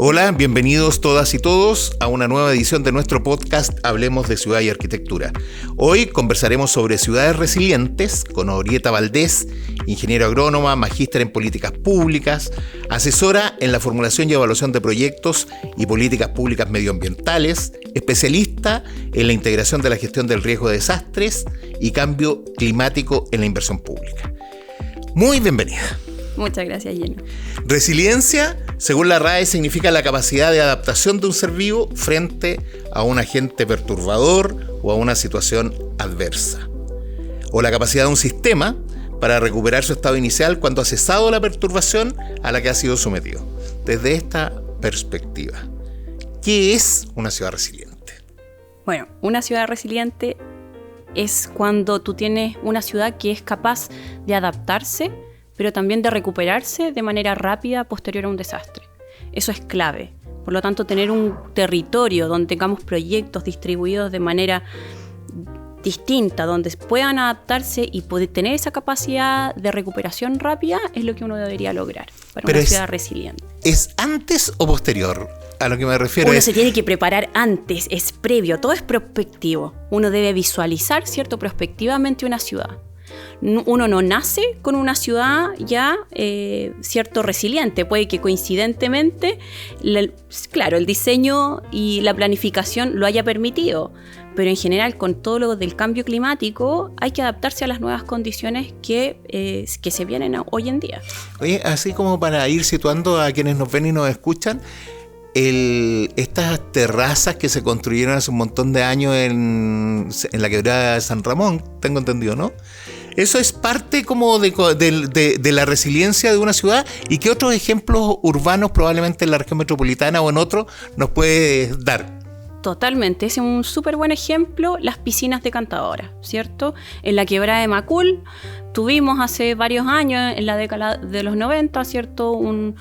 Hola, bienvenidos todas y todos a una nueva edición de nuestro podcast Hablemos de Ciudad y Arquitectura. Hoy conversaremos sobre ciudades resilientes con Orieta Valdés, ingeniero agrónoma, magíster en políticas públicas, asesora en la formulación y evaluación de proyectos y políticas públicas medioambientales, especialista en la integración de la gestión del riesgo de desastres y cambio climático en la inversión pública. Muy bienvenida. Muchas gracias, Gino. Resiliencia, según la RAE, significa la capacidad de adaptación de un ser vivo frente a un agente perturbador o a una situación adversa. O la capacidad de un sistema para recuperar su estado inicial cuando ha cesado la perturbación a la que ha sido sometido. Desde esta perspectiva, ¿qué es una ciudad resiliente? Bueno, una ciudad resiliente es cuando tú tienes una ciudad que es capaz de adaptarse, pero también de recuperarse de manera rápida posterior a un desastre. Eso es clave. Por lo tanto, tener un territorio donde tengamos proyectos distribuidos de manera distinta, donde puedan adaptarse y poder tener esa capacidad de recuperación rápida, es lo que uno debería lograr para una ciudad resiliente. ¿Es antes o posterior? A lo que me refiero uno se tiene que preparar antes, es previo, todo es prospectivo. Uno debe visualizar, ¿cierto?, prospectivamente una ciudad. Uno no nace con una ciudad ya, cierto, resiliente. Puede que coincidentemente, el diseño y la planificación lo haya permitido, pero en general con todo lo del cambio climático hay que adaptarse a las nuevas condiciones que se vienen hoy en día. Oye, así como para ir situando a quienes nos ven y nos escuchan, estas terrazas que se construyeron hace un montón de años en la quebrada de San Ramón, tengo entendido, ¿no? Eso es parte como de la resiliencia de una ciudad. ¿Y qué otros ejemplos urbanos, probablemente en la región metropolitana o en otro, nos puedes dar? Totalmente, es un súper buen ejemplo las piscinas decantadoras, ¿cierto? En la quebrada de Macul tuvimos hace varios años, en la década de los 90, ¿cierto? Un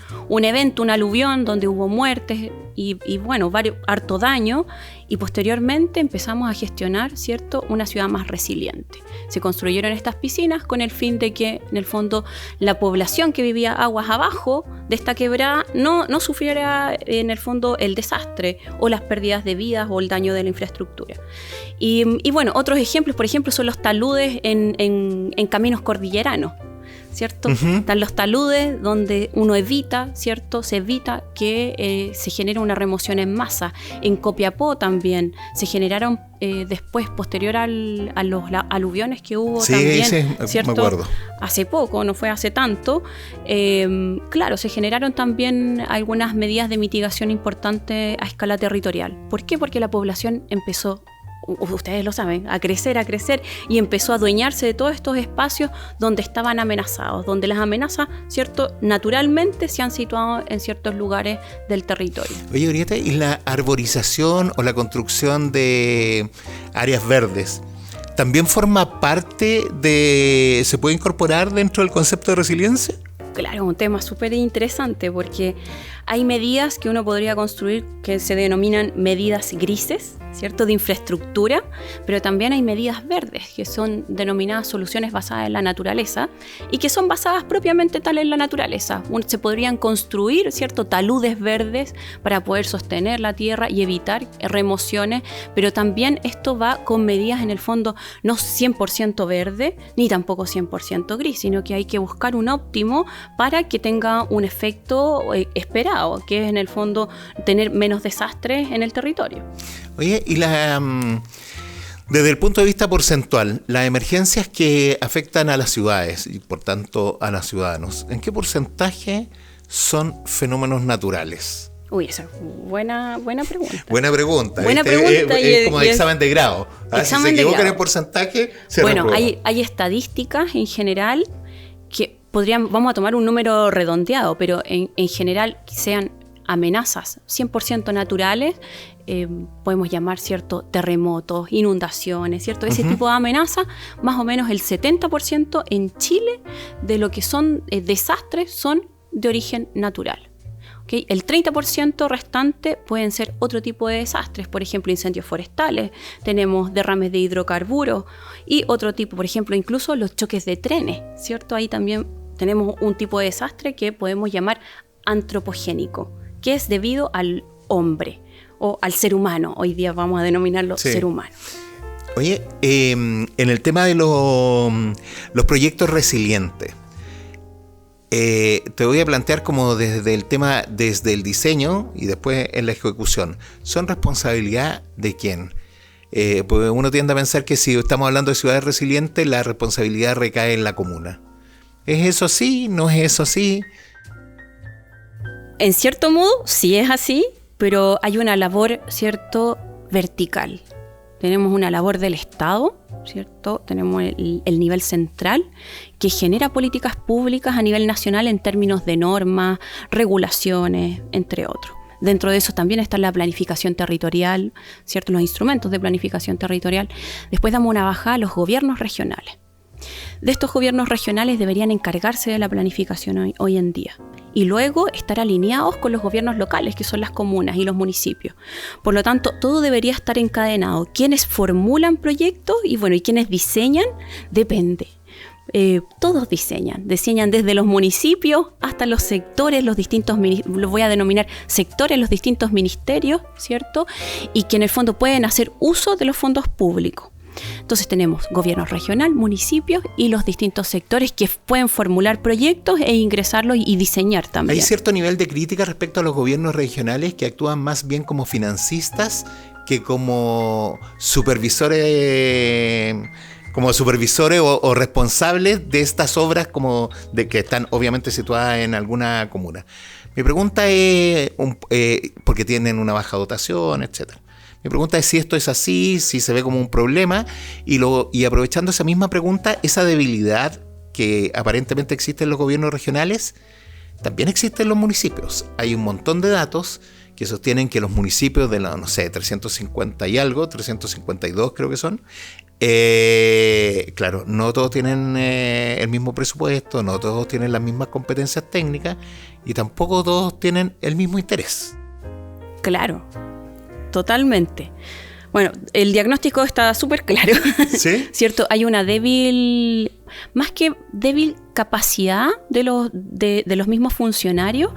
evento, un aluvión donde hubo muertes y bueno, harto daño, y posteriormente empezamos a gestionar, ¿cierto?, una ciudad más resiliente. Se construyeron estas piscinas con el fin de que, en el fondo, la población que vivía aguas abajo de esta quebrada no sufriera, en el fondo, el desastre o las pérdidas de vidas o el daño de la infraestructura. Y bueno, otros ejemplos, por ejemplo, son los taludes en caminos cordilleranos, ¿cierto? Uh-huh. Están los taludes donde uno evita, ¿cierto? Se evita que se genere una remoción en masa. En Copiapó también se generaron después, posterior a los aluviones que hubo también, ¿cierto? Me acuerdo. Hace poco, no fue hace tanto. Claro, se generaron también algunas medidas de mitigación importantes a escala territorial. ¿Por qué? Porque la población empezó, ustedes lo saben, a crecer y empezó a adueñarse de todos estos espacios donde estaban amenazados, donde las amenazas, ¿cierto?, naturalmente se han situado en ciertos lugares del territorio. Oye, Orieta, ¿y la arborización o la construcción de áreas verdes también forma parte se puede incorporar dentro del concepto de resiliencia? Claro, un tema súper interesante porque hay medidas que uno podría construir que se denominan medidas grises, ¿cierto?, de infraestructura, pero también hay medidas verdes que son denominadas soluciones basadas en la naturaleza y que son basadas propiamente tal en la naturaleza. Se podrían construir, ¿cierto?, taludes verdes para poder sostener la tierra y evitar remociones, pero también esto va con medidas en el fondo no 100% verde ni tampoco 100% gris, sino que hay que buscar un óptimo para que tenga un efecto esperado, que es en el fondo tener menos desastres en el territorio. Oye, y desde el punto de vista porcentual, las emergencias que afectan a las ciudades y por tanto a los ciudadanos, ¿en qué porcentaje son fenómenos naturales? Uy, esa es buena pregunta. Buena pregunta. Es como de examen de grado. Si se equivocan en porcentaje, se reprueba. Hay estadísticas en general que vamos a tomar un número redondeado, pero en general que sean amenazas 100% naturales, podemos llamar, ¿cierto?, terremotos, inundaciones, ¿cierto? Ese tipo de amenazas, más o menos el 70% en Chile de lo que son desastres son de origen natural. ¿Okay? El 30% restante pueden ser otro tipo de desastres, por ejemplo, incendios forestales, tenemos derrames de hidrocarburos y otro tipo, por ejemplo, incluso los choques de trenes, ¿cierto? Ahí también tenemos un tipo de desastre que podemos llamar antropogénico, que es debido al hombre o al ser humano. Hoy día vamos a denominarlo ser humano. Oye, en el tema de los proyectos resilientes, te voy a plantear como desde el diseño y después en la ejecución. ¿Son responsabilidad de quién? Porque uno tiende a pensar que si estamos hablando de ciudades resilientes, la responsabilidad recae en la comuna. ¿Es eso así? ¿No es eso así? En cierto modo, sí es así, pero hay una labor, ¿cierto?, vertical. Tenemos una labor del Estado, ¿cierto? Tenemos el nivel central que genera políticas públicas a nivel nacional en términos de normas, regulaciones, entre otros. Dentro de eso también está la planificación territorial, ¿cierto? Los instrumentos de planificación territorial. Después damos una bajada a los gobiernos regionales. De estos gobiernos regionales deberían encargarse de la planificación hoy en día y luego estar alineados con los gobiernos locales, que son las comunas y los municipios. Por lo tanto, todo debería estar encadenado. Quienes formulan proyectos y quienes diseñan, depende. Todos diseñan desde los municipios hasta los sectores, los distintos, los voy a denominar sectores, los distintos ministerios, ¿cierto? Y que en el fondo pueden hacer uso de los fondos públicos. Entonces tenemos gobierno regional, municipios y los distintos sectores que pueden formular proyectos e ingresarlos y diseñar también. Hay cierto nivel de crítica respecto a los gobiernos regionales que actúan más bien como financistas que como supervisores o responsables de estas obras como de que están obviamente situadas en alguna comuna. Mi pregunta es, porque tienen una baja dotación, etcétera. Mi pregunta es si esto es así, si se ve como un problema y aprovechando esa misma pregunta, esa debilidad que aparentemente existe en los gobiernos regionales, también existe en los municipios. Hay un montón de datos que sostienen que los municipios de 350 y algo, 352 creo que son, claro, no todos tienen el mismo presupuesto, no todos tienen las mismas competencias técnicas y tampoco todos tienen el mismo interés. Claro. Totalmente. Bueno, el diagnóstico está súper claro. ¿Sí? ¿Cierto? Hay una más que débil capacidad de los mismos funcionarios.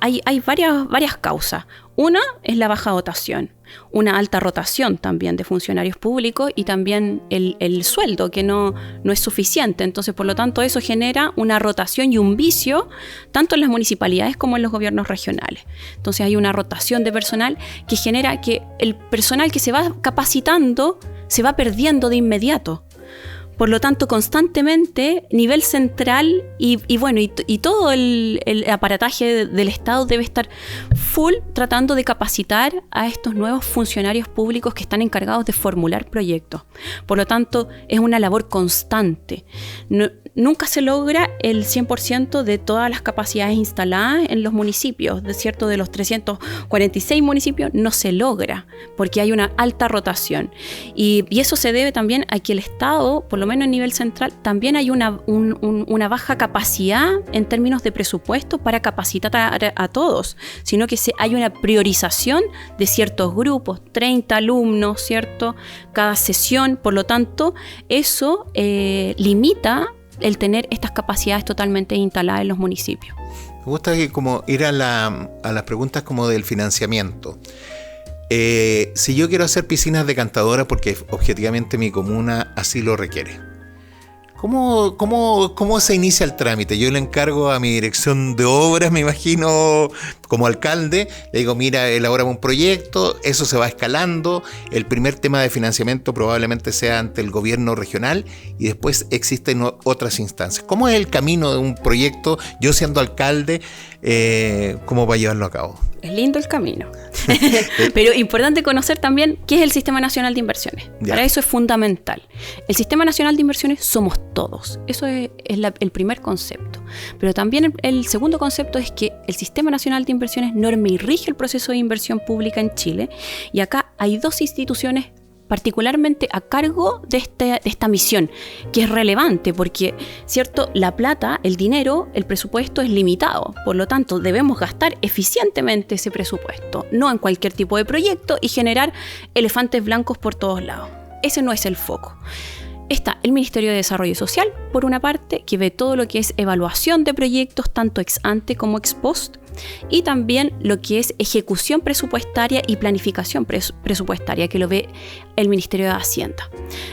Hay varias causas. Una es la baja dotación, una alta rotación también de funcionarios públicos y también el sueldo que no es suficiente. Entonces, por lo tanto, eso genera una rotación y un vicio tanto en las municipalidades como en los gobiernos regionales. Entonces, hay una rotación de personal que genera que el personal que se va capacitando se va perdiendo de inmediato. Por lo tanto, constantemente, nivel central y todo el aparataje del Estado debe estar full tratando de capacitar a estos nuevos funcionarios públicos que están encargados de formular proyectos. Por lo tanto, es una labor constante. Nunca se logra el 100% de todas las capacidades instaladas en los municipios, ¿cierto? De los 346 municipios no se logra porque hay una alta rotación. Y eso se debe también a que el Estado, por lo menos a nivel central, también hay una baja capacidad en términos de presupuesto para capacitar a todos, sino que hay una priorización de ciertos grupos, 30 alumnos, ¿cierto? Cada sesión, por lo tanto, eso limita el tener estas capacidades totalmente instaladas en los municipios. Me gusta como ir a las preguntas como del financiamiento. Si yo quiero hacer piscinas decantadoras porque objetivamente mi comuna así lo requiere, ¿cómo se inicia el trámite? Yo le encargo a mi dirección de obras, me imagino, como alcalde, le digo, mira, elabórame un proyecto, eso se va escalando, el primer tema de financiamiento probablemente sea ante el gobierno regional y después existen otras instancias. ¿Cómo es el camino de un proyecto, yo siendo alcalde, cómo va a llevarlo a cabo? Es lindo el camino. Pero importante conocer también qué es el Sistema Nacional de Inversiones. Ya. Para eso es fundamental. El Sistema Nacional de Inversiones somos todos. Eso es el primer concepto. Pero también el segundo concepto es que el Sistema Nacional de Inversiones norma y rige el proceso de inversión pública en Chile. Y acá hay dos instituciones particularmente a cargo de esta misión, que es relevante porque, ¿cierto?, la plata, el dinero, el presupuesto es limitado. Por lo tanto, debemos gastar eficientemente ese presupuesto, no en cualquier tipo de proyecto y generar elefantes blancos por todos lados. Ese no es el foco. Está el Ministerio de Desarrollo Social, por una parte, que ve todo lo que es evaluación de proyectos, tanto ex ante como ex post. y también lo que es ejecución presupuestaria y planificación presupuestaria, que lo ve el Ministerio de Hacienda.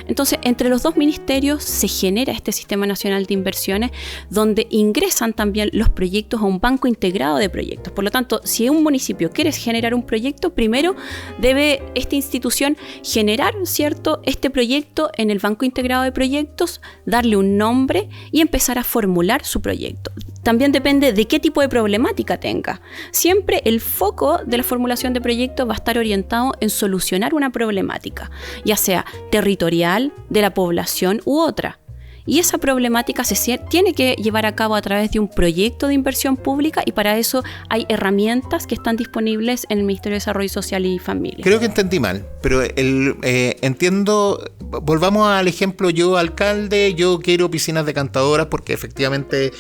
Entonces, entre los dos ministerios se genera este Sistema Nacional de Inversiones, donde ingresan también los proyectos a un banco integrado de proyectos. Por lo tanto, si un municipio quiere generar un proyecto, primero debe esta institución generar, ¿cierto?, este proyecto en el banco integrado de proyectos, darle un nombre y empezar a formular su proyecto. También depende de qué tipo de problemática tenga. Siempre el foco de la formulación de proyectos va a estar orientado en solucionar una problemática, ya sea territorial, de la población u otra. Y esa problemática se tiene que llevar a cabo a través de un proyecto de inversión pública, y para eso hay herramientas que están disponibles en el Ministerio de Desarrollo Social y Familia. Creo que entendí mal, pero entiendo, volvamos al ejemplo, yo alcalde, yo quiero piscinas decantadoras porque efectivamente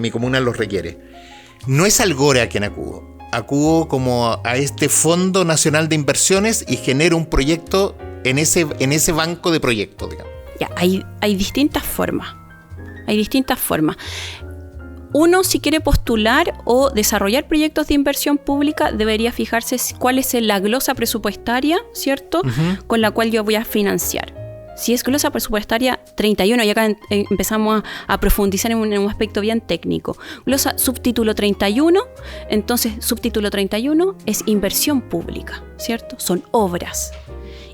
mi comuna los requiere. No es al GORE a quien acudo como a este Fondo Nacional de Inversiones y genero un proyecto en ese banco de proyectos, digamos. Ya, hay distintas formas. Uno, si quiere postular o desarrollar proyectos de inversión pública, debería fijarse cuál es la glosa presupuestaria, ¿cierto?, con la cual yo voy a financiar. Si es glosa presupuestaria 31, y acá empezamos a profundizar en un aspecto bien técnico. Glosa subtítulo 31, entonces subtítulo 31 es inversión pública, ¿cierto? Son obras.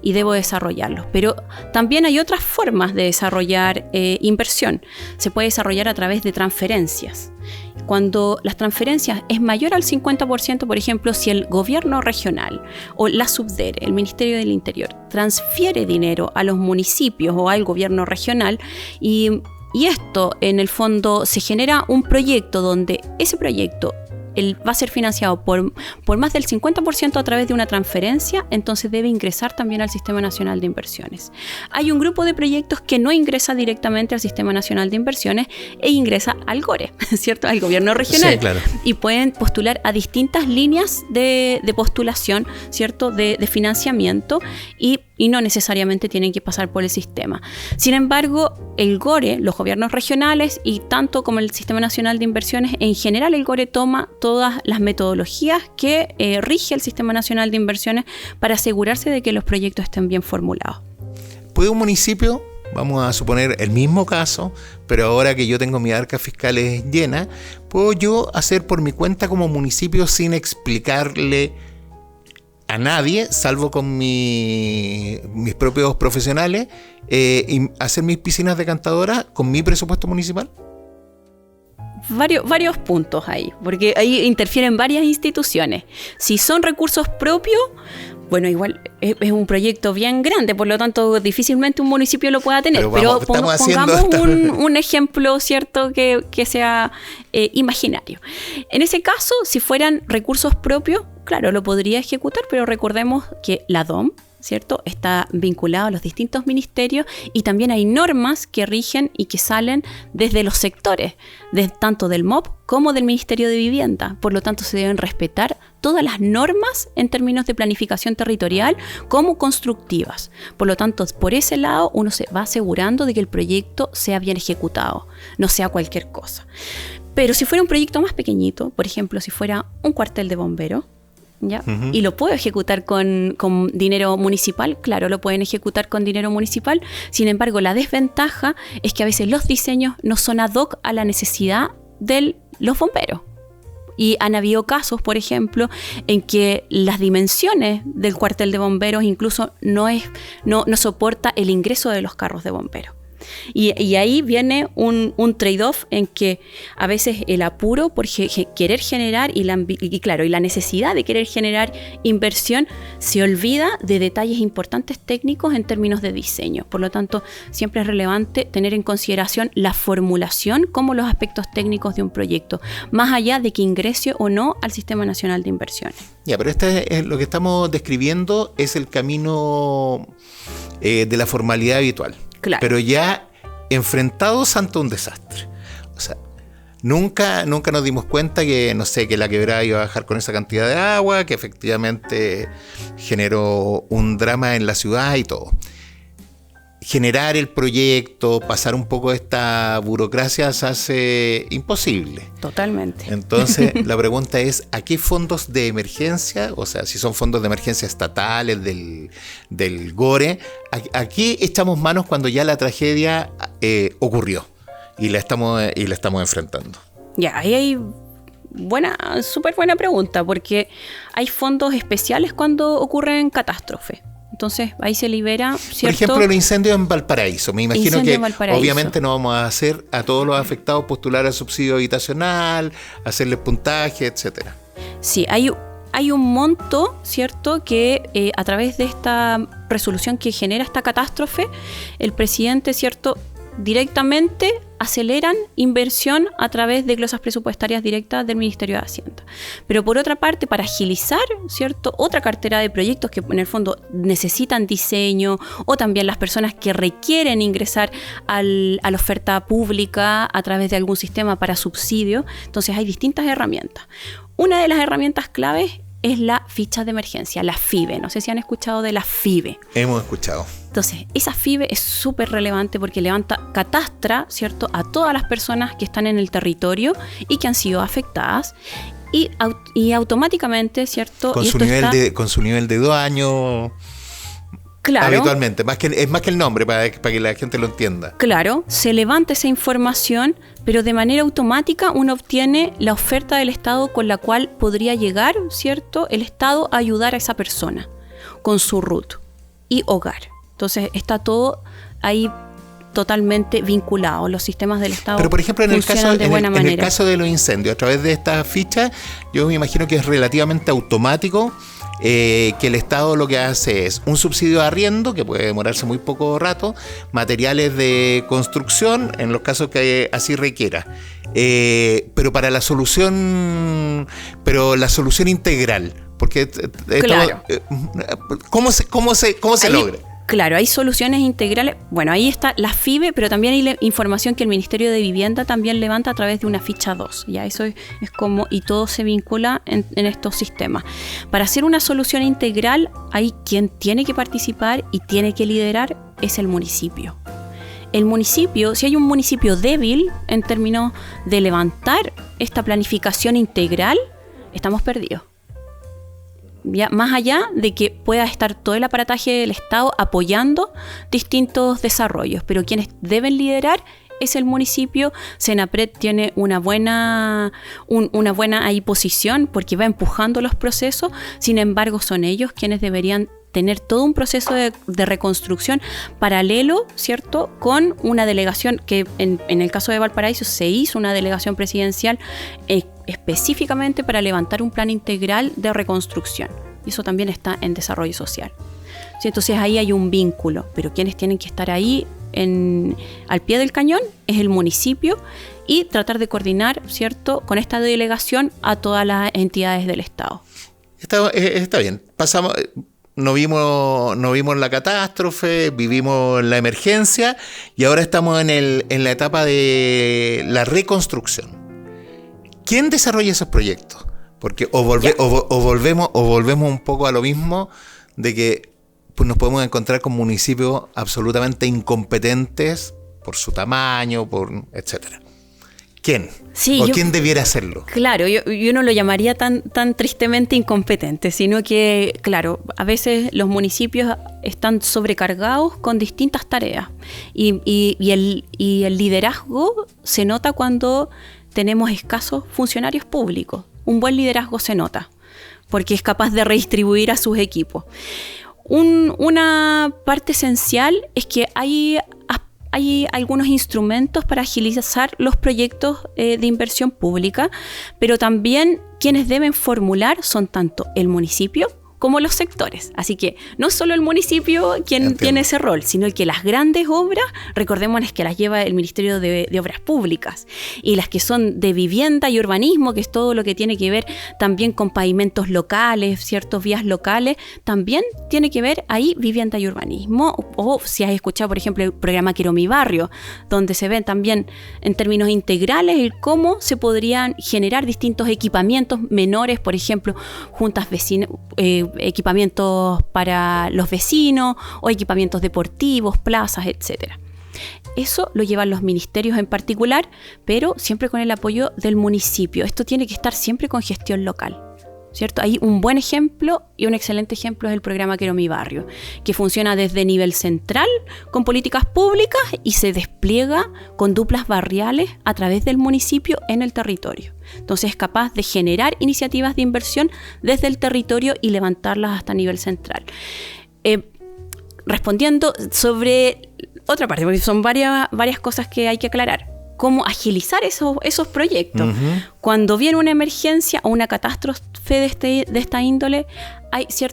Y debo desarrollarlos. Pero también hay otras formas de desarrollar inversión. Se puede desarrollar a través de transferencias. Cuando las transferencias es mayor al 50%, por ejemplo, si el gobierno regional o la Subdere, el Ministerio del Interior, transfiere dinero a los municipios o al gobierno regional, y esto en el fondo se genera un proyecto donde ese proyecto va a ser financiado por más del 50% a través de una transferencia, entonces debe ingresar también al Sistema Nacional de Inversiones. Hay un grupo de proyectos que no ingresa directamente al Sistema Nacional de Inversiones e ingresa al GORE, ¿cierto?, al gobierno regional. Sí, claro. Y pueden postular a distintas líneas de postulación, ¿cierto?, de financiamiento, y no necesariamente tienen que pasar por el sistema. Sin embargo, el GORE, los gobiernos regionales y tanto como el Sistema Nacional de Inversiones, en general el GORE toma todas las metodologías que rige el Sistema Nacional de Inversiones para asegurarse de que los proyectos estén bien formulados. ¿Puede un municipio, vamos a suponer el mismo caso, pero ahora que yo tengo mis arcas fiscales llenas, puedo yo hacer por mi cuenta como municipio sin explicarle a nadie, salvo con mis propios profesionales, y hacer mis piscinas decantadoras con mi presupuesto municipal? Varios puntos ahí, porque ahí interfieren varias instituciones. Si son recursos propios, bueno, igual es un proyecto bien grande, por lo tanto difícilmente un municipio lo pueda tener. Pero pongamos un ejemplo, ¿cierto?, que sea imaginario. En ese caso, si fueran recursos propios, claro, lo podría ejecutar, pero recordemos que la DOM, ¿cierto?, está vinculado a los distintos ministerios, y también hay normas que rigen y que salen desde los sectores, tanto del MOP como del Ministerio de Vivienda. Por lo tanto, se deben respetar todas las normas en términos de planificación territorial como constructivas. Por lo tanto, por ese lado uno se va asegurando de que el proyecto sea bien ejecutado, no sea cualquier cosa. Pero si fuera un proyecto más pequeñito, por ejemplo, si fuera un cuartel de bomberos, ¿ya? Uh-huh. Y lo puedo ejecutar con dinero municipal, claro, lo pueden ejecutar con dinero municipal. Sin embargo, la desventaja es que a veces los diseños no son ad hoc a la necesidad de los bomberos. Y han habido casos, por ejemplo, en que las dimensiones del cuartel de bomberos incluso no soporta el ingreso de los carros de bomberos. Y ahí viene un trade-off en que a veces el apuro por querer generar y la necesidad de querer generar inversión se olvida de detalles importantes técnicos en términos de diseño. Por lo tanto, siempre es relevante tener en consideración la formulación como los aspectos técnicos de un proyecto, más allá de que ingrese o no al Sistema Nacional de Inversiones. Ya, pero lo que estamos describiendo es el camino de la formalidad habitual. Claro. Pero ya enfrentados ante un desastre. O sea, nunca nos dimos cuenta que, no sé, que la quebrada iba a bajar con esa cantidad de agua, que efectivamente generó un drama en la ciudad y todo. generar el proyecto, pasar un poco esta burocracia se hace imposible. Totalmente. Entonces, la pregunta es, ¿a qué fondos de emergencia, o sea, si son fondos de emergencia estatales, del GORE, a qué echamos manos cuando ya la tragedia ocurrió y la estamos enfrentando? Ya, ahí hay súper buena pregunta, porque hay fondos especiales cuando ocurren catástrofes. Entonces ahí se libera, ¿cierto? Por ejemplo, el incendio en Valparaíso. Me imagino que obviamente no vamos a hacer a todos los afectados postular al subsidio habitacional, hacerles puntaje, etcétera. Sí, hay un monto, ¿cierto? Que a través de esta resolución que genera esta catástrofe, el presidente, ¿cierto?, directamente aceleran inversión a través de glosas presupuestarias directas del Ministerio de Hacienda. Pero por otra parte, para agilizar, ¿cierto?, otra cartera de proyectos que en el fondo necesitan diseño, o también las personas que requieren ingresar a la oferta pública a través de algún sistema para subsidio. Entonces hay distintas herramientas. Una de las herramientas claves es la ficha de emergencia, la FIBE. No sé si han escuchado de la FIBE. Hemos escuchado. Entonces, esa FIBE es súper relevante porque catastra, ¿cierto?, a todas las personas que están en el territorio y que han sido afectadas, y automáticamente, ¿cierto? Con su nivel de daño. Claro. Habitualmente, es más que el nombre, para que la gente lo entienda. Claro, se levanta esa información, pero de manera automática uno obtiene la oferta del Estado con la cual podría llegar, ¿cierto?, el Estado a ayudar a esa persona con su RUT y hogar. Entonces está todo ahí totalmente vinculado. Los sistemas del Estado. Pero por ejemplo, en el caso de los incendios, a través de esta ficha, yo me imagino que es relativamente automático, que el Estado lo que hace es un subsidio de arriendo, que puede demorarse muy poco rato, materiales de construcción, en los casos que así requiera. Pero para la solución integral, porque claro. ¿Cómo se logra? Claro, hay soluciones integrales. Bueno, ahí está la FIBE, pero también hay información que el Ministerio de Vivienda también levanta a través de una ficha 2. Ya eso es como, y todo se vincula en estos sistemas. Para hacer una solución integral, ahí quien tiene que participar y tiene que liderar es el municipio. El municipio, si hay un municipio débil en términos de levantar esta planificación integral, estamos perdidos. Ya, más allá de que pueda estar todo el aparataje del Estado apoyando distintos desarrollos, pero quienes deben liderar es el municipio. Senapred tiene una buena ahí posición porque va empujando los procesos. Sin embargo, son ellos quienes deberían tener todo un proceso de reconstrucción paralelo, ¿cierto?, con una delegación que en el caso de Valparaíso se hizo una delegación presidencial específicamente para levantar un plan integral de reconstrucción. Y eso también está en desarrollo social. ¿Sí? Entonces ahí hay un vínculo, pero quienes tienen que estar ahí al pie del cañón es el municipio y tratar de coordinar, ¿cierto?, con esta delegación a todas las entidades del Estado. Está bien. Pasamos... No vimos la catástrofe, vivimos la emergencia y ahora estamos en la etapa de la reconstrucción. ¿Quién desarrolla esos proyectos? Porque o volvemos un poco a lo mismo de que pues, nos podemos encontrar con municipios absolutamente incompetentes por su tamaño, etcétera. ¿Quién? Sí, ¿quién debiera hacerlo? Claro, yo no lo llamaría tan tristemente incompetente, sino que, claro, a veces los municipios están sobrecargados con distintas tareas y el liderazgo se nota cuando tenemos escasos funcionarios públicos. Un buen liderazgo se nota porque es capaz de redistribuir a sus equipos. Una parte esencial es que hay algunos instrumentos para agilizar los proyectos de inversión pública, pero también quienes deben formular son tanto el municipio como los sectores. Así que no solo el municipio quien tiene ese rol, sino que las grandes obras, recordémonos que las lleva el Ministerio de Obras Públicas, y las que son de vivienda y urbanismo, que es todo lo que tiene que ver también con pavimentos locales, ciertos vías locales, también tiene que ver ahí vivienda y urbanismo. O si has escuchado, por ejemplo, el programa Quiero mi barrio, donde se ven también en términos integrales el cómo se podrían generar distintos equipamientos menores, por ejemplo, juntas vecinas, equipamientos para los vecinos o equipamientos deportivos, plazas, etcétera. Eso lo llevan los ministerios en particular, pero siempre con el apoyo del municipio. Esto tiene que estar siempre con gestión local, ¿cierto? Hay un buen ejemplo y un excelente ejemplo es el programa Quiero mi barrio, que funciona desde nivel central con políticas públicas y se despliega con duplas barriales a través del municipio en el territorio. Entonces es capaz de generar iniciativas de inversión desde el territorio y levantarlas hasta nivel central. Respondiendo sobre otra parte, porque son varias cosas que hay que aclarar. Cómo agilizar esos proyectos. Uh-huh. Cuando viene una emergencia o una catástrofe de esta índole,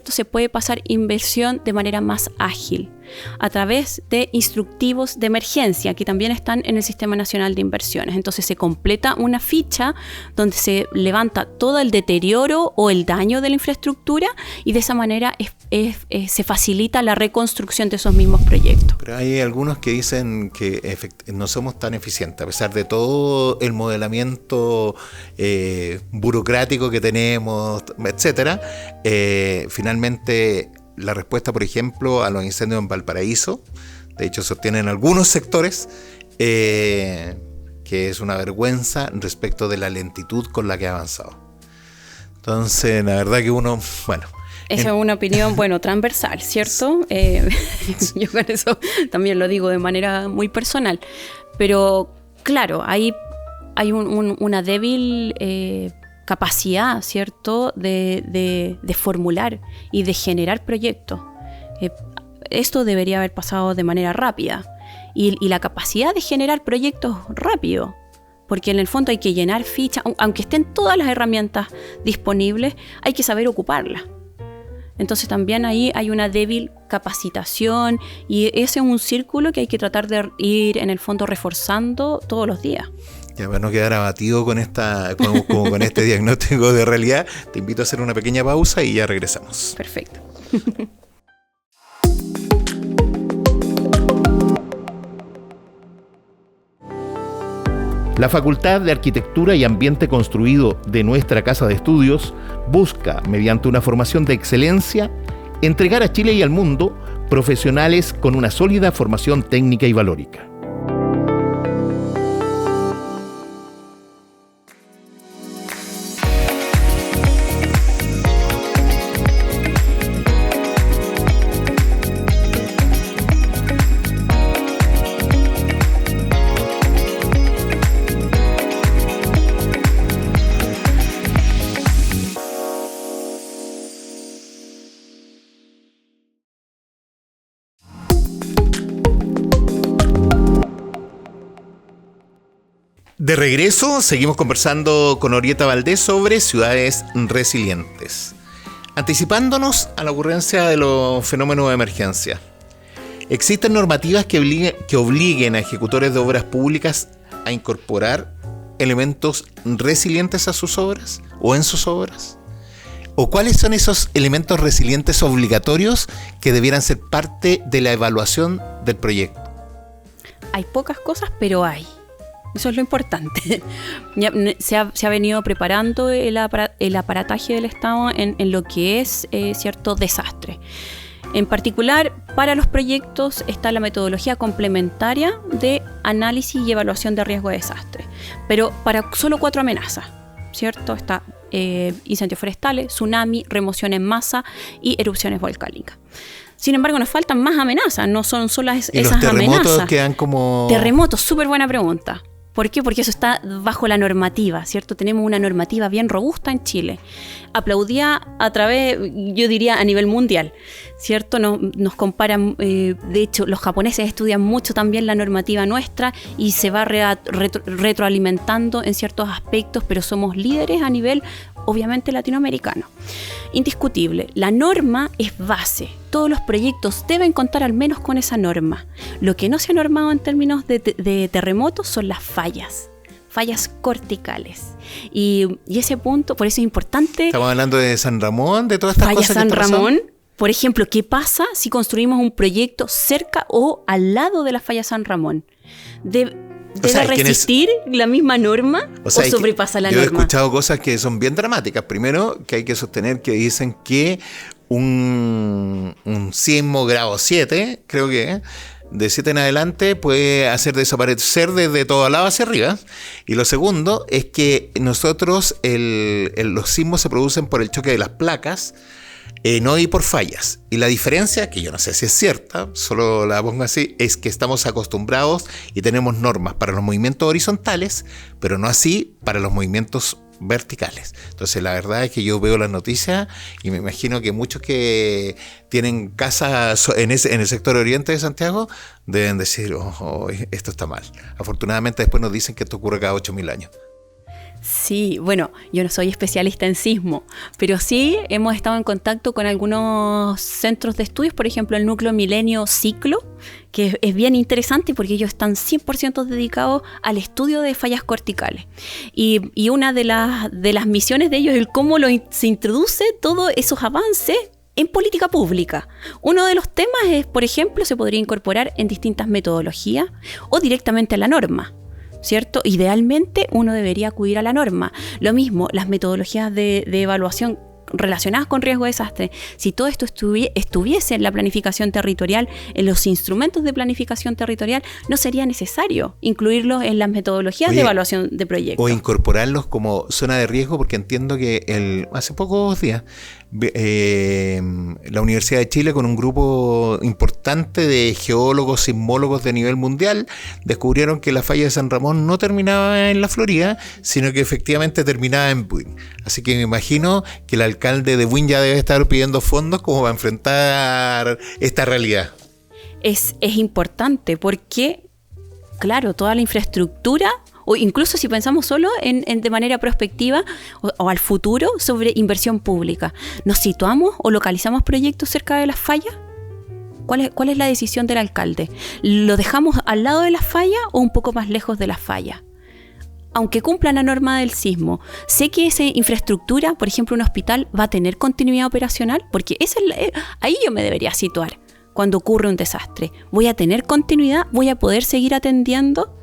se puede pasar inversión de manera más ágil a través de instructivos de emergencia que también están en el Sistema Nacional de Inversiones. Entonces se completa una ficha donde se levanta todo el deterioro o el daño de la infraestructura y de esa manera se facilita la reconstrucción de esos mismos proyectos. Pero hay algunos que dicen que no somos tan eficientes, a pesar de todo el modelamiento burocrático que tenemos, etcétera. Finalmente, la respuesta, por ejemplo, a los incendios en Valparaíso, de hecho sostienen algunos sectores, que es una vergüenza respecto de la lentitud con la que ha avanzado. Entonces, la verdad que esa es una opinión, transversal, ¿cierto? Yo con eso también lo digo de manera muy personal. Pero, claro, hay una débil capacidad, ¿cierto?, de formular y de generar proyectos. Esto debería haber pasado de manera rápida. Y la capacidad de generar proyectos rápido. Porque en el fondo hay que llenar fichas, aunque estén todas las herramientas disponibles, hay que saber ocuparlas. Entonces también ahí hay una débil capacitación y ese es un círculo que hay que tratar de ir en el fondo reforzando todos los días. Ya para no quedar abatido con con este diagnóstico de realidad, te invito a hacer una pequeña pausa y ya regresamos. Perfecto. La Facultad de Arquitectura y Ambiente Construido de nuestra Casa de Estudios busca, mediante una formación de excelencia, entregar a Chile y al mundo profesionales con una sólida formación técnica y valórica. De regreso, seguimos conversando con Orieta Valdés sobre ciudades resilientes. Anticipándonos a la ocurrencia de los fenómenos de emergencia, ¿existen normativas que obliguen a ejecutores de obras públicas a incorporar elementos resilientes a sus obras o en sus obras? ¿O cuáles son esos elementos resilientes obligatorios que debieran ser parte de la evaluación del proyecto? Hay pocas cosas, pero hay. Eso es lo importante. Ya se ha venido preparando el aparataje del Estado en lo que es cierto desastre. En particular, para los proyectos está la metodología complementaria de análisis y evaluación de riesgo de desastre. Pero para solo 4 amenazas, ¿cierto? Está incendios forestales, tsunami, remoción en masa y erupciones volcánicas. Sin embargo, nos faltan más amenazas, no son solo esas amenazas. ¿Y los terremotos quedan como...? Terremotos, súper buena pregunta. ¿Por qué? Porque eso está bajo la normativa, ¿cierto? Tenemos una normativa bien robusta en Chile, aplaudida a través, yo diría, a nivel mundial, ¿cierto? Nos comparan, de hecho, los japoneses estudian mucho también la normativa nuestra y se va retroalimentando en ciertos aspectos, pero somos líderes a nivel, obviamente, latinoamericano. Indiscutible, la norma es base. Todos los proyectos deben contar al menos con esa norma. Lo que no se ha normado en términos de terremotos son las fallas corticales. Y ese punto, por eso es importante. Estamos hablando de San Ramón, de todas estas Falla cosas. San Ramón, por ejemplo, ¿qué pasa si construimos un proyecto cerca o al lado de la falla San Ramón? ¿Debe resistir la misma norma o sobrepasa la norma? Yo he escuchado cosas que son bien dramáticas. Primero, que hay que sostener que dicen que un sismo grado 7, creo que de 7 en adelante puede hacer desaparecer desde todo lado hacia arriba. Y lo segundo es que nosotros los sismos se producen por el choque de las placas, no y por fallas. Y la diferencia, que yo no sé si es cierta, solo la pongo así, es que estamos acostumbrados y tenemos normas para los movimientos horizontales, pero no así para los movimientos verticales. Entonces la verdad es que yo veo las noticias y me imagino que muchos que tienen casas en el sector oriente de Santiago deben decir, esto está mal. Afortunadamente después nos dicen que esto ocurre cada 8.000 años. Sí, bueno, yo no soy especialista en sismo, pero sí hemos estado en contacto con algunos centros de estudios, por ejemplo el Núcleo Milenio Ciclo, que es bien interesante porque ellos están 100% dedicados al estudio de fallas corticales. Y una de las misiones de ellos es cómo se introduce todos esos avances en política pública. Uno de los temas es, por ejemplo, se podría incorporar en distintas metodologías o directamente a la norma, ¿cierto? Idealmente uno debería acudir a la norma. Lo mismo, las metodologías de evaluación relacionadas con riesgo de desastre. Si todo esto estuviese en la planificación territorial, en los instrumentos de planificación territorial, no sería necesario incluirlos en las metodologías de evaluación de proyectos. O incorporarlos como zona de riesgo, porque entiendo que hace pocos días la Universidad de Chile, con un grupo importante de geólogos, sismólogos de nivel mundial, descubrieron que la falla de San Ramón no terminaba en la Florida, sino que efectivamente terminaba en Buin. Así que me imagino que el alcalde de Buin ya debe estar pidiendo fondos como para enfrentar esta realidad. Es importante porque, claro, toda la infraestructura, o incluso si pensamos solo de manera prospectiva o al futuro sobre inversión pública, ¿nos situamos o localizamos proyectos cerca de las fallas? ¿Cuál es la decisión del alcalde? ¿Lo dejamos al lado de las fallas o un poco más lejos de las fallas? Aunque cumplan la norma del sismo, sé que esa infraestructura, por ejemplo un hospital, va a tener continuidad operacional, porque ahí yo me debería situar cuando ocurre un desastre. ¿Voy a tener continuidad? ¿Voy a poder seguir atendiendo?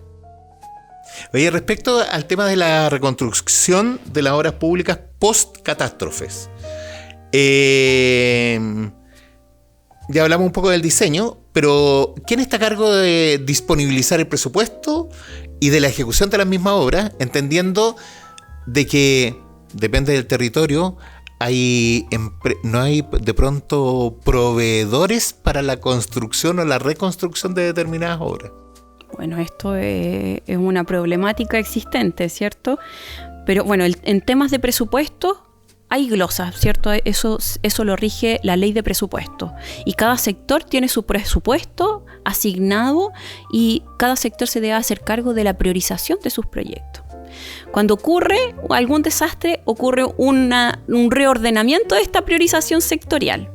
Oye, respecto al tema de la reconstrucción de las obras públicas post-catástrofes, ya hablamos un poco del diseño, pero ¿quién está a cargo de disponibilizar el presupuesto y de la ejecución de las mismas obras, entendiendo de que depende del territorio, no hay de pronto proveedores para la construcción o la reconstrucción de determinadas obras? Bueno, esto es una problemática existente, ¿cierto? Pero bueno, en temas de presupuesto hay glosas, ¿cierto? Eso lo rige la ley de presupuesto. Y cada sector tiene su presupuesto asignado y cada sector se debe hacer cargo de la priorización de sus proyectos. Cuando ocurre algún desastre, ocurre un reordenamiento de esta priorización sectorial,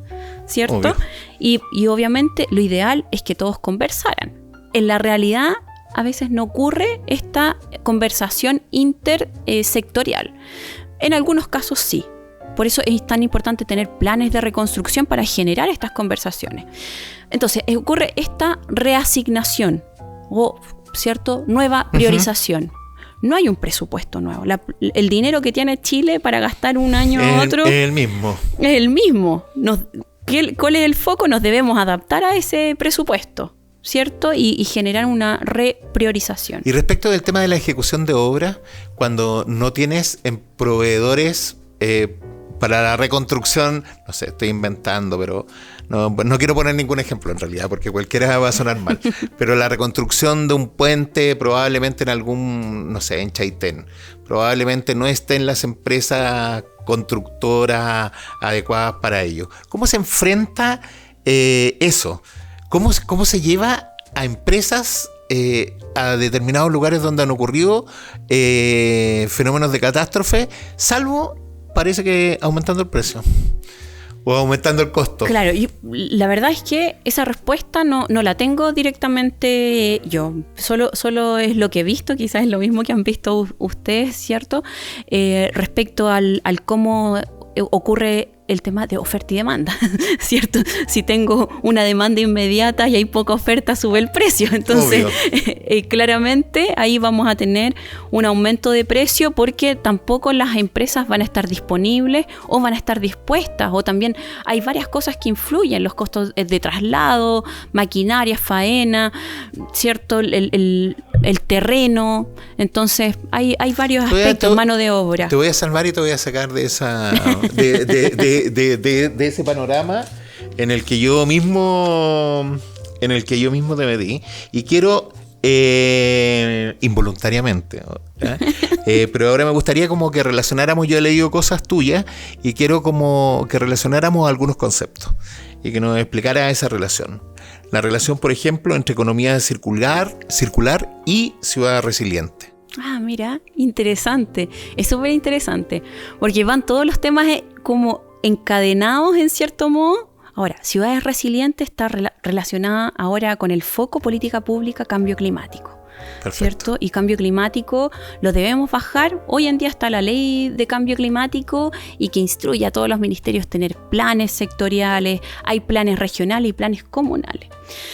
¿cierto? Y obviamente lo ideal es que todos conversaran. En la realidad, a veces no ocurre esta conversación intersectorial. En algunos casos sí. Por eso es tan importante tener planes de reconstrucción para generar estas conversaciones. Entonces, ocurre esta reasignación o, ¿cierto?, nueva priorización. No hay un presupuesto nuevo. El dinero que tiene Chile para gastar un año a otro es el mismo. Es el mismo. ¿Cuál es el foco? Nos debemos adaptar a ese presupuesto, ¿cierto? Y generar una repriorización. Y respecto del tema de la ejecución de obras, cuando no tienes proveedores para la reconstrucción, no sé, estoy inventando, pero no quiero poner ningún ejemplo en realidad, porque cualquiera va a sonar mal, pero la reconstrucción de un puente probablemente en algún, no sé, en Chaitén, probablemente no estén las empresas constructoras adecuadas para ello. ¿Cómo se enfrenta eso? ¿Cómo se lleva a empresas a determinados lugares donde han ocurrido fenómenos de catástrofe, salvo parece que aumentando el precio o aumentando el costo? Claro, y la verdad es que esa respuesta no la tengo directamente yo. Solo es lo que he visto, quizás es lo mismo que han visto ustedes, ¿cierto? Respecto al cómo ocurre el tema de oferta y demanda, ¿cierto? Si tengo una demanda inmediata y hay poca oferta, sube el precio. Entonces, claramente ahí vamos a tener un aumento de precio porque tampoco las empresas van a estar disponibles o van a estar dispuestas. O también hay varias cosas que influyen, los costos de traslado, maquinaria, faena, ¿cierto? El terreno. Entonces, hay varios aspectos, mano de obra. Te voy a salvar y te voy a sacar de esa de ese panorama en el que yo mismo te metí, y quiero involuntariamente, pero ahora me gustaría como que relacionáramos, yo he leído cosas tuyas y quiero como que relacionáramos algunos conceptos y que nos explicara esa relación. La relación, por ejemplo, entre economía circular y ciudad resiliente. Ah, mira, interesante. Es súper interesante, porque van todos los temas como encadenados en cierto modo. Ahora, ciudades resilientes está relacionada ahora con el foco política pública, cambio climático. Perfecto. ¿Cierto? Y cambio climático lo debemos bajar. Hoy en día está la ley de cambio climático y que instruye a todos los ministerios tener planes sectoriales, hay planes regionales y planes comunales.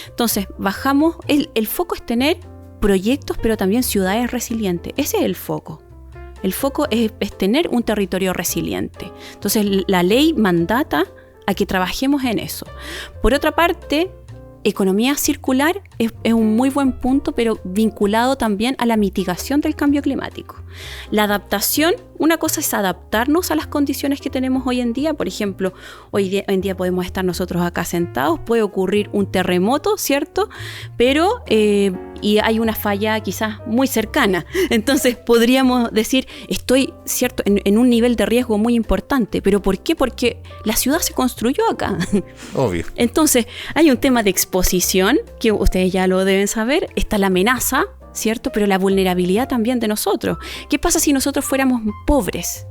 Entonces, bajamos, el foco es tener proyectos, pero también ciudades resilientes. Ese es el foco. El foco es tener un territorio resiliente. Entonces, la ley mandata a que trabajemos en eso. Por otra parte, economía circular es un muy buen punto, pero vinculado también a la mitigación del cambio climático. La adaptación, una cosa es adaptarnos a las condiciones que tenemos hoy en día. Por ejemplo, hoy en día podemos estar nosotros acá sentados, puede ocurrir un terremoto, ¿cierto? Pero y hay una falla quizás muy cercana. Entonces podríamos decir, estoy, ¿cierto?, en un nivel de riesgo muy importante. ¿Pero por qué? Porque la ciudad se construyó acá. Obvio. Entonces hay un tema de exposición, que ustedes ya lo deben saber, está la amenaza, ¿cierto? Pero la vulnerabilidad también de nosotros. ¿Qué pasa si nosotros fuéramos pobres?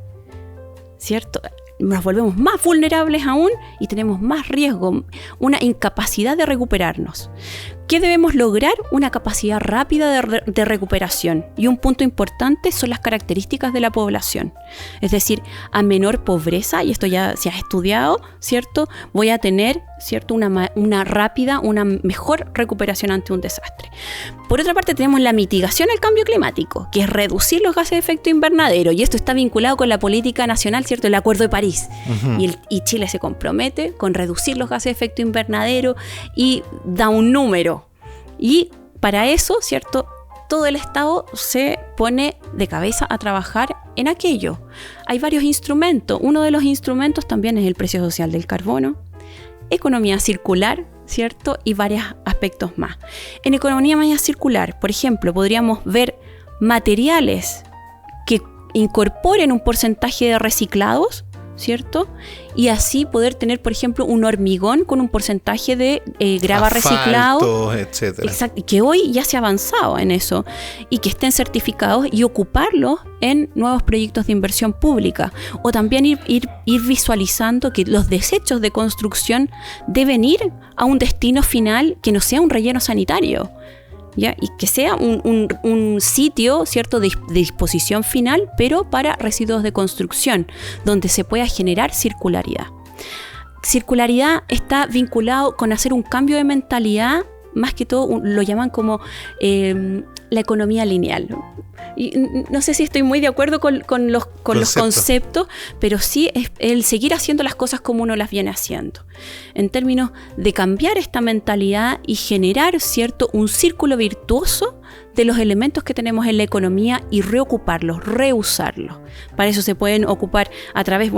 ¿Cierto? Nos volvemos más vulnerables aún y tenemos más riesgo, una incapacidad de recuperarnos. ¿Qué debemos lograr? Una capacidad rápida de recuperación. Y un punto importante son las características de la población. Es decir, a menor pobreza, y esto ya se ha estudiado, ¿cierto? Voy a tener, ¿cierto?, una rápida, una mejor recuperación ante un desastre. Por otra parte, tenemos la mitigación al cambio climático, que es reducir los gases de efecto invernadero. Y esto está vinculado con la política nacional, ¿cierto?, el Acuerdo de París. Uh-huh. Y Chile se compromete con reducir los gases de efecto invernadero y da un número. Y para eso, ¿cierto?, todo el Estado se pone de cabeza a trabajar en aquello. Hay varios instrumentos. Uno de los instrumentos también es el precio social del carbono, economía circular, ¿cierto?, y varios aspectos más. En economía circular, por ejemplo, podríamos ver materiales que incorporen un porcentaje de reciclados, ¿cierto? Y así poder tener, por ejemplo, un hormigón con un porcentaje de grava reciclado, etcétera. Exacto, que hoy ya se ha avanzado en eso, y que estén certificados y ocuparlos en nuevos proyectos de inversión pública. O también ir visualizando que los desechos de construcción deben ir a un destino final que no sea un relleno sanitario, ¿ya? Y que sea un sitio, ¿cierto?, de disposición final, pero para residuos de construcción, donde se pueda generar circularidad. Circularidad está vinculado con hacer un cambio de mentalidad, más que todo lo llaman como la economía lineal. Y no sé si estoy muy de acuerdo con los conceptos, pero sí es el seguir haciendo las cosas como uno las viene haciendo, en términos de cambiar esta mentalidad y generar, ¿cierto?, un círculo virtuoso de los elementos que tenemos en la economía y reocuparlos, reusarlos. Para eso se pueden ocupar a través,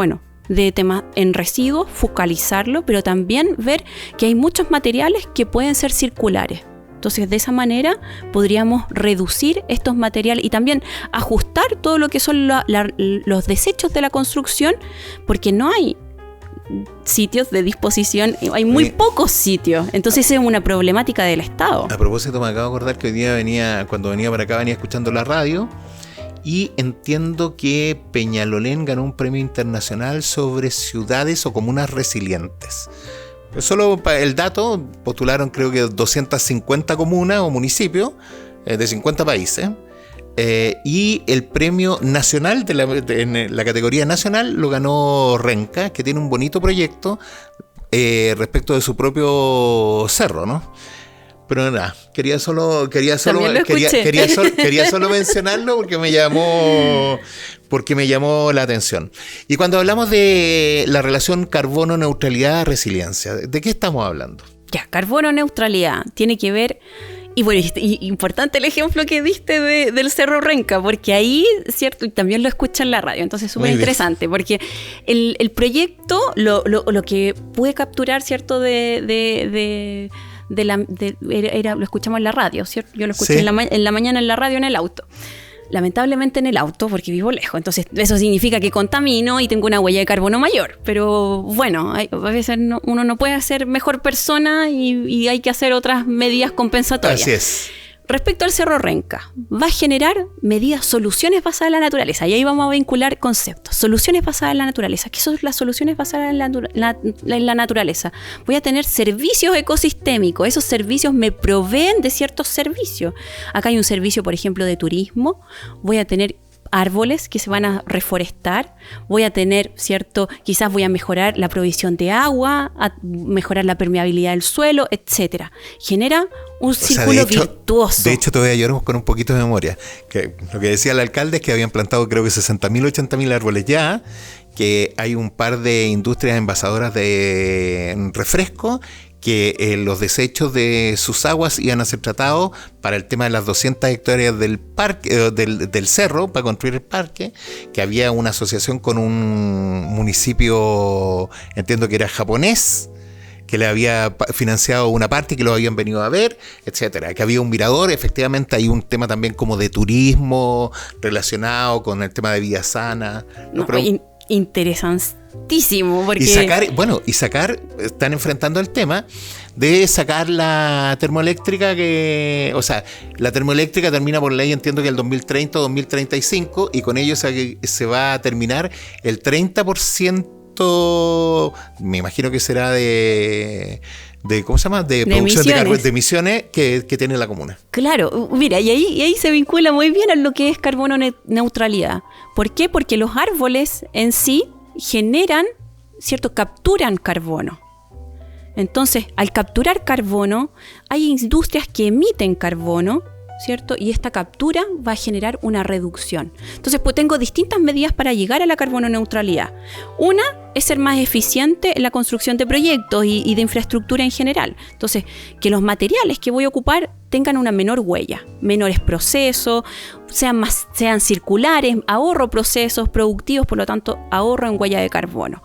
de temas en residuos, focalizarlo, pero también ver que hay muchos materiales que pueden ser circulares. Entonces, de esa manera podríamos reducir estos materiales y también ajustar todo lo que son los desechos de la construcción, porque no hay sitios de disposición, hay muy pocos sitios. Entonces, esa es una problemática del Estado. A propósito, me acabo de acordar que hoy día cuando venía para acá, venía escuchando la radio. Y entiendo que Peñalolén ganó un premio internacional sobre ciudades o comunas resilientes. Solo para el dato, postularon creo que 250 comunas o municipios de 50 países. y el premio nacional en la categoría nacional lo ganó Renca, que tiene un bonito proyecto respecto de su propio cerro, ¿no? Pero nada, quería solo mencionarlo porque me llamó la atención. Y cuando hablamos de la relación carbono-neutralidad-resiliencia, ¿de qué estamos hablando? Ya, carbono-neutralidad tiene que ver. Y bueno, importante el ejemplo que diste del Cerro Renca, porque ahí, cierto, y también lo escucha en la radio, entonces es súper interesante, porque el proyecto, lo que pude capturar, cierto, lo escuchamos en la radio, ¿cierto? Yo lo escuché en la mañana en la radio en el auto. Lamentablemente en el auto, porque vivo lejos, entonces eso significa que contamino y tengo una huella de carbono mayor, pero bueno, a veces uno no puede ser mejor persona y hay que hacer otras medidas compensatorias. Así es. Respecto al Cerro Renca, va a generar soluciones basadas en la naturaleza, y ahí vamos a vincular conceptos. Soluciones basadas en la naturaleza. ¿Qué son las soluciones basadas en la naturaleza? Voy a tener servicios ecosistémicos. Esos servicios me proveen de ciertos servicios. Acá hay un servicio, por ejemplo, de turismo. Voy a tener árboles que se van a reforestar, voy a tener, ¿cierto? Quizás voy a mejorar la provisión de agua, a mejorar la permeabilidad del suelo, etcétera. Genera un círculo virtuoso. De hecho, te voy a ayudar con un poquito de memoria. Que lo que decía el alcalde es que habían plantado creo que 60.000, 80.000 árboles ya, que hay un par de industrias envasadoras de refresco que los desechos de sus aguas iban a ser tratados para el tema de las 200 hectáreas del parque, del cerro, para construir el parque, que había una asociación con un municipio, entiendo que era japonés, que le había financiado una parte y que lo habían venido a ver, etcétera. Que había un mirador, efectivamente hay un tema también como de turismo relacionado con el tema de vida sana. Interesantísimo, porque... Y sacar, están enfrentando el tema de sacar la termoeléctrica la termoeléctrica termina por ley, entiendo que el 2030 o 2035, y con ello se va a terminar el 30%, me imagino que será de ¿cómo se llama? De producción de emisiones que tiene la comuna. Claro, mira, y ahí se vincula muy bien a lo que es carbono neutralidad. ¿Por qué? Porque los árboles en sí generan, ¿cierto? Capturan carbono. Entonces, al capturar carbono, hay industrias que emiten carbono, ¿cierto? Y esta captura va a generar una reducción. Entonces, pues tengo distintas medidas para llegar a la carbono neutralidad. Una es ser más eficiente en la construcción de proyectos y de infraestructura en general. Entonces, que los materiales que voy a ocupar tengan una menor huella, menores procesos, sean circulares, ahorro procesos productivos, por lo tanto, ahorro en huella de carbono.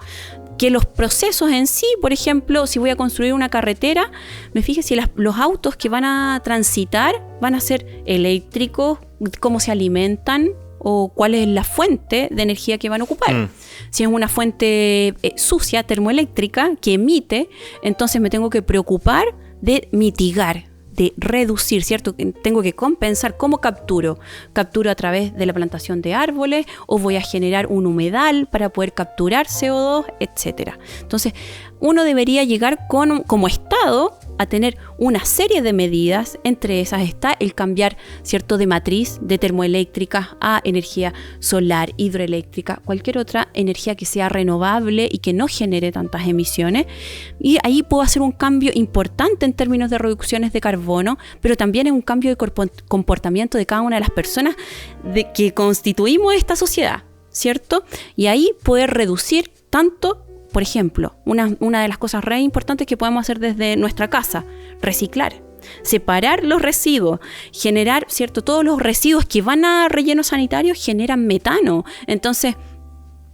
Que los procesos en sí, por ejemplo, si voy a construir una carretera, me fije si los autos que van a transitar van a ser eléctricos, cómo se alimentan o cuál es la fuente de energía que van a ocupar. Si es una fuente sucia, termoeléctrica, que emite, entonces me tengo que preocupar de mitigar, de reducir, ¿cierto? Tengo que compensar. ¿Cómo capturo? Capturo a través de la plantación de árboles o voy a generar un humedal para poder capturar CO2, etcétera. Entonces, uno debería llegar como Estado a tener una serie de medidas. Entre esas está el cambiar, ¿cierto?, de matriz de termoeléctricas a energía solar, hidroeléctrica, cualquier otra energía que sea renovable y que no genere tantas emisiones. Y ahí puedo hacer un cambio importante en términos de reducciones de carbono, pero también es un cambio de comportamiento de cada una de las personas que constituimos esta sociedad, ¿cierto? Y ahí poder reducir tanto. Por ejemplo, una de las cosas re importantes que podemos hacer desde nuestra casa, reciclar, separar los residuos, generar, ¿cierto? Todos los residuos que van a rellenos sanitarios generan metano. Entonces,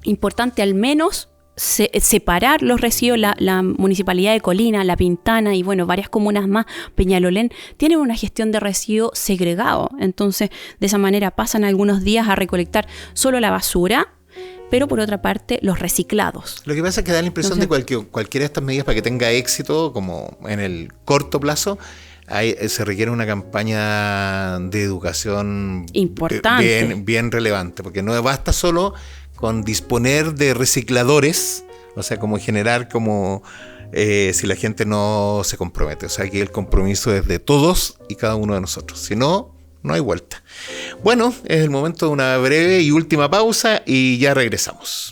importante al menos separar los residuos. La Municipalidad de Colina, La Pintana y bueno, varias comunas más, Peñalolén, tienen una gestión de residuos segregado. Entonces, de esa manera pasan algunos días a recolectar solo la basura, pero por otra parte los reciclados. Lo que pasa es que da la impresión de cualquiera de estas medidas, para que tenga éxito, como en el corto plazo, se requiere una campaña de educación importante, bien relevante, porque no basta solo con disponer de recicladores, o sea, como generar si la gente no se compromete. O sea, que el compromiso es de todos y cada uno de nosotros. Si no no hay vuelta. Bueno, es el momento de una breve y última pausa y ya regresamos.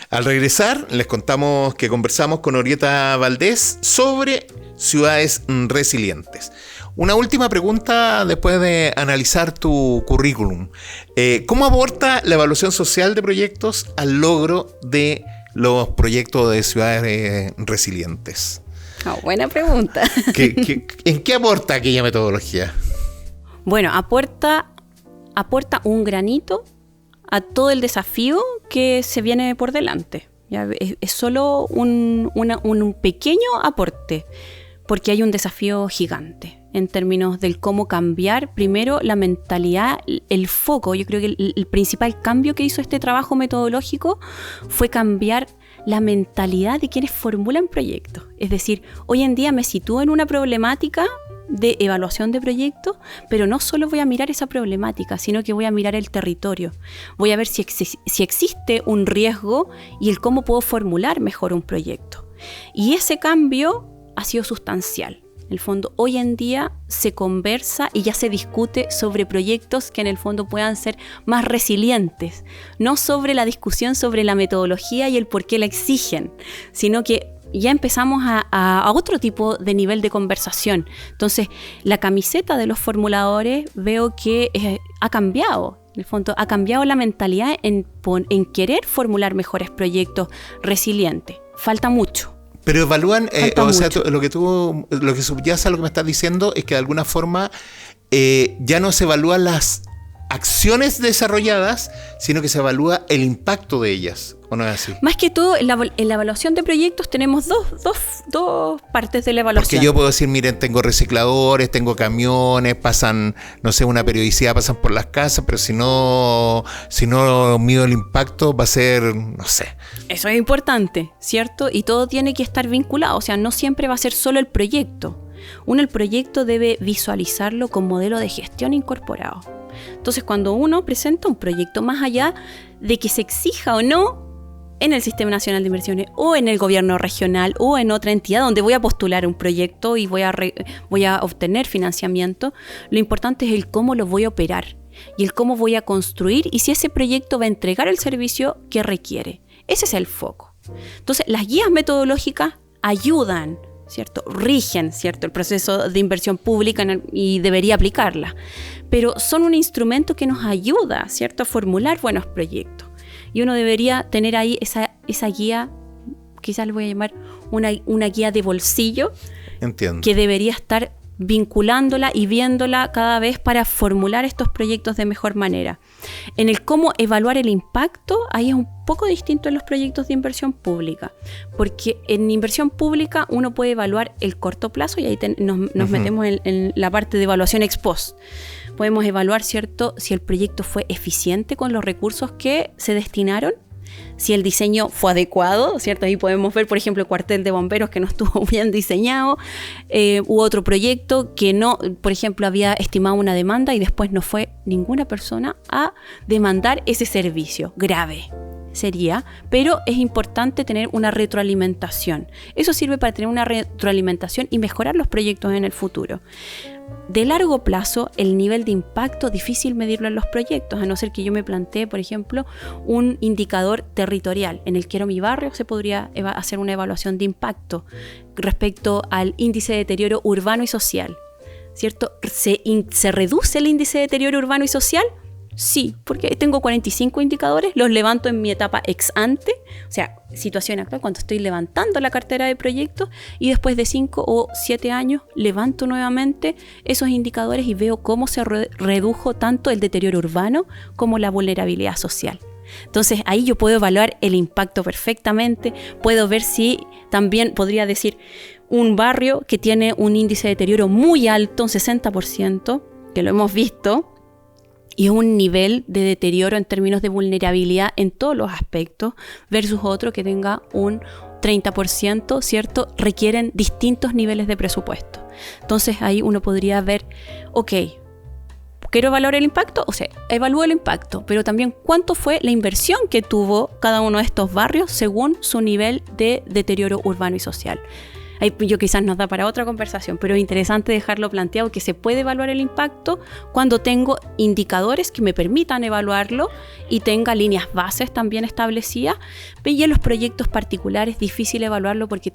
Al regresar, les contamos que conversamos con Orieta Valdés sobre ciudades resilientes. Una última pregunta después de analizar tu currículum. ¿Cómo aporta la evaluación social de proyectos al logro de los proyectos de ciudades resilientes? Buena pregunta. ¿En qué aporta aquella metodología? Bueno, aporta un granito a todo el desafío que se viene por delante. ¿Ya? Es solo un pequeño aporte, porque hay un desafío gigante en términos del cómo cambiar primero la mentalidad, el foco. Yo creo que el principal cambio que hizo este trabajo metodológico fue cambiar la mentalidad de quienes formulan proyectos. Es decir, hoy en día me sitúo en una problemática de evaluación de proyectos, pero no solo voy a mirar esa problemática, sino que voy a mirar el territorio. Voy a ver si existe un riesgo y el cómo puedo formular mejor un proyecto. Y ese cambio ha sido sustancial. En el fondo, hoy en día se conversa y ya se discute sobre proyectos que en el fondo puedan ser más resilientes, no sobre la discusión sobre la metodología y el por qué la exigen, sino que ya empezamos a otro tipo de nivel de conversación. Entonces, la camiseta de los formuladores veo que ha cambiado. En el fondo, ha cambiado la mentalidad en querer formular mejores proyectos resilientes. Falta mucho. Pero evalúan, lo que subyace a lo que me estás diciendo es que de alguna forma ya no se evalúan las acciones desarrolladas, sino que se evalúa el impacto de ellas, ¿o no es así? Más que todo, en la evaluación de proyectos tenemos dos partes de la evaluación. Porque yo puedo decir, miren, tengo recicladores, tengo camiones, pasan, no sé, una periodicidad, pasan por las casas, pero si no mido el impacto, va a ser, no sé. Eso es importante, ¿cierto? Y todo tiene que estar vinculado, o sea, no siempre va a ser solo el proyecto. El proyecto debe visualizarlo con modelo de gestión incorporado. Entonces, cuando uno presenta un proyecto, más allá de que se exija o no en el Sistema Nacional de Inversiones o en el gobierno regional o en otra entidad donde voy a postular un proyecto y voy a obtener financiamiento, lo importante es el cómo lo voy a operar y el cómo voy a construir y si ese proyecto va a entregar el servicio que requiere. Ese es el foco. Entonces, las guías metodológicas ayudan, ¿cierto? Rigen, ¿cierto?, el proceso de inversión pública y debería aplicarla. Pero son un instrumento que nos ayuda, ¿cierto?, a formular buenos proyectos. Y uno debería tener ahí esa guía, quizás le voy a llamar una guía de bolsillo. Entiendo. Que debería estar vinculándola y viéndola cada vez para formular estos proyectos de mejor manera. En el cómo evaluar el impacto, ahí es un poco distinto en los proyectos de inversión pública, porque en inversión pública uno puede evaluar el corto plazo y ahí nos metemos en la parte de evaluación ex post. Podemos evaluar, ¿cierto?, si el proyecto fue eficiente con los recursos que se destinaron, si el diseño fue adecuado, ¿cierto? Ahí podemos ver, por ejemplo, el cuartel de bomberos que no estuvo bien diseñado, u otro proyecto que no, por ejemplo, había estimado una demanda y después no fue ninguna persona a demandar ese servicio. Grave sería, pero es importante tener una retroalimentación. Eso sirve para tener una retroalimentación y mejorar los proyectos en el futuro. De largo plazo, el nivel de impacto difícil medirlo en los proyectos, a no ser que yo me plantee, por ejemplo, un indicador territorial. En el Quiero mi barrio se podría hacer una evaluación de impacto respecto al índice de deterioro urbano y social, ¿cierto? ¿Se reduce el índice de deterioro urbano y social? Sí, porque tengo 45 indicadores, los levanto en mi etapa ex ante, o sea, situación actual, cuando estoy levantando la cartera de proyectos, y después de 5 o 7 años levanto nuevamente esos indicadores y veo cómo se redujo tanto el deterioro urbano como la vulnerabilidad social. Entonces ahí yo puedo evaluar el impacto perfectamente, puedo ver si también podría decir, un barrio que tiene un índice de deterioro muy alto, un 60%, que lo hemos visto, y un nivel de deterioro en términos de vulnerabilidad en todos los aspectos, versus otro que tenga un 30%, ¿cierto? Requieren distintos niveles de presupuesto. Entonces ahí uno podría ver, ok, ¿quiero evaluar el impacto? O sea, evalúo el impacto, pero también cuánto fue la inversión que tuvo cada uno de estos barrios según su nivel de deterioro urbano y social. Ahí yo quizás nos da para otra conversación, pero es interesante dejarlo planteado que se puede evaluar el impacto cuando tengo indicadores que me permitan evaluarlo y tenga líneas bases también establecidas. Y en los proyectos particulares es difícil evaluarlo porque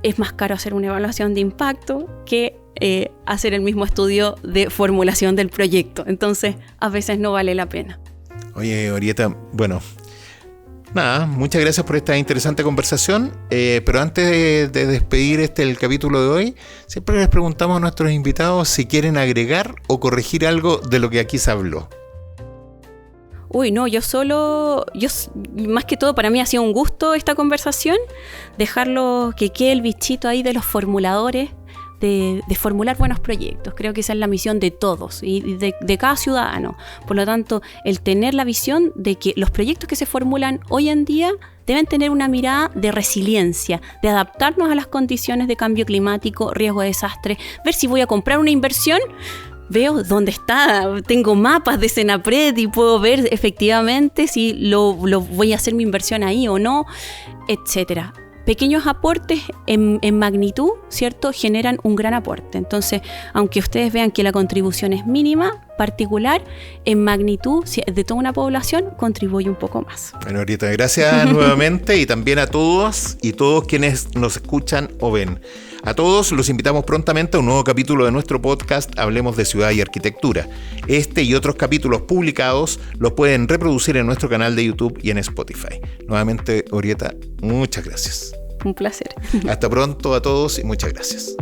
es más caro hacer una evaluación de impacto que hacer el mismo estudio de formulación del proyecto. Entonces, a veces no vale la pena. Oye, Orieta, bueno, nada, muchas gracias por esta interesante conversación, pero antes de despedir el capítulo de hoy, siempre les preguntamos a nuestros invitados si quieren agregar o corregir algo de lo que aquí se habló. Uy, no, más que todo para mí ha sido un gusto esta conversación, dejarlo que quede el bichito ahí de los formuladores, de formular buenos proyectos. Creo que esa es la misión de todos y de cada ciudadano. Por lo tanto, el tener la visión de que los proyectos que se formulan hoy en día deben tener una mirada de resiliencia, de adaptarnos a las condiciones de cambio climático, riesgo de desastre, ver si voy a comprar una inversión. Veo dónde está, tengo mapas de Senapred y puedo ver efectivamente si lo voy a hacer mi inversión ahí o no, etcétera. Pequeños aportes en magnitud, ¿cierto?, generan un gran aporte. Entonces, aunque ustedes vean que la contribución es mínima, particular, en magnitud de toda una población, contribuye un poco más. Bueno, Orieta, gracias nuevamente y también a todos y todos quienes nos escuchan o ven. A todos los invitamos prontamente a un nuevo capítulo de nuestro podcast Hablemos de Ciudad y Arquitectura. Este y otros capítulos publicados los pueden reproducir en nuestro canal de YouTube y en Spotify. Nuevamente, Orieta, muchas gracias. Un placer. Hasta pronto a todos y muchas gracias.